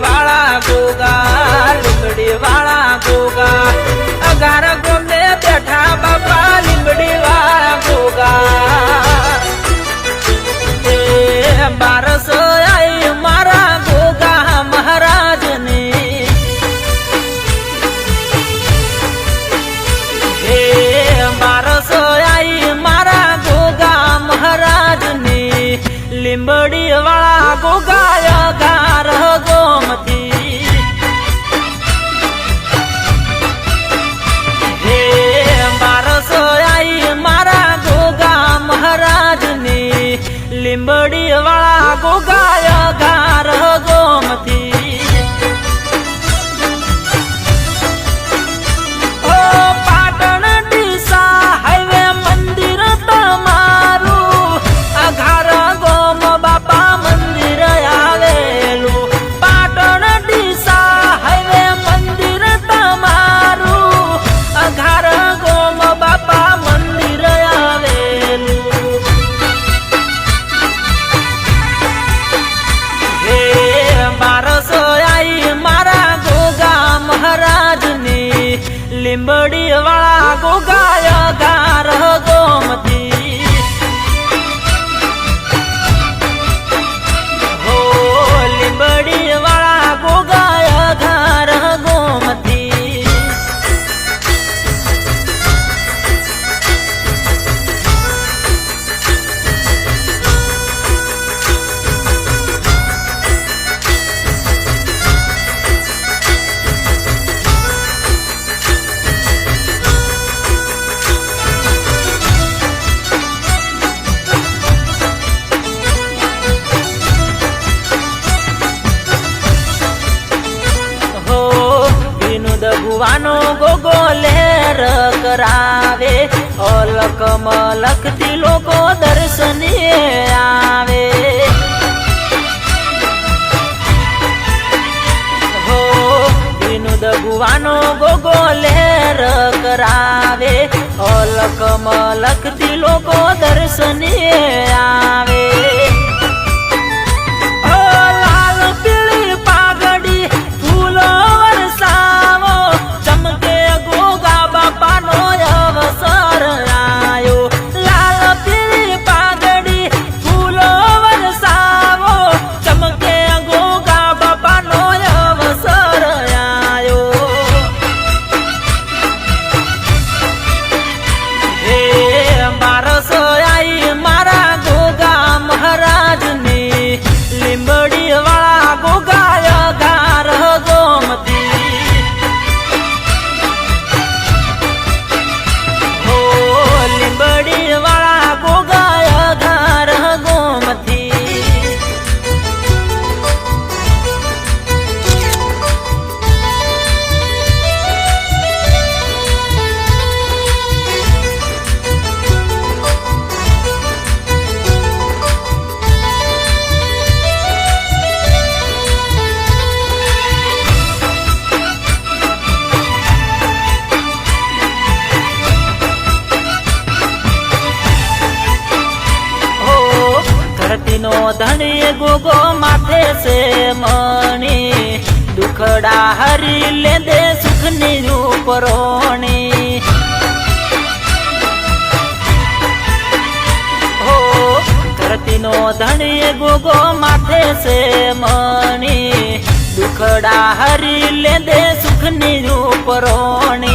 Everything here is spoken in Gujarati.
વાળા ગોગા લીમડી વાળા ગોગા અગાર ગોમે બેઠા બાપા લીમડી વાળા ગોગા એ બારસો આઈ મારા ગોગા મહારાજની હે બારસો આઈ મારા ગોગા મહારાજની લીંબડી વાળા ગોગા ગાર ગોમતી હે બારસો આઈ મારા ગોગા મહારાજની લીંબડી વાળા ગોગા ગાર ગોમતી ઓ પાટણ ડીસા હાઈવે મંદિર તમારું અઘાર ગોમ બાપા મંદિર આવેલું પાટણ ડીસા હાઈવે મંદિર તમારું અઘાર ગોમ બાપા મંદિર આવેલું હે બારસો આઈ મારા ગોગા મહારાજની લીંબડી વાળા ગોગા ગાર ગોમતી હો લીંબડી વાળા ગોગા ગાર ગોમતી ભુવાનો ગોગો લહેર કરાવે અલક મલક થી લોકો દર્શને આવે હો વિનોદ ભુવાનો ગોગો લહેર કરાવે અલક મલક થી લોકો દર્શને આવે લીંબડી વાળા ગોગા ગાર ગોમતી હો લીંબડી વાળા ગોગા ગાર ગોમતી નો ધણી ગોગો માથે છે મણી દુખડા હરી લે દે સુખની ઉપરોણી હો ધરતી નો ધણી ગોગો માથે છે મણી દુખડા હરી લે દે સુખની ઉપરોણી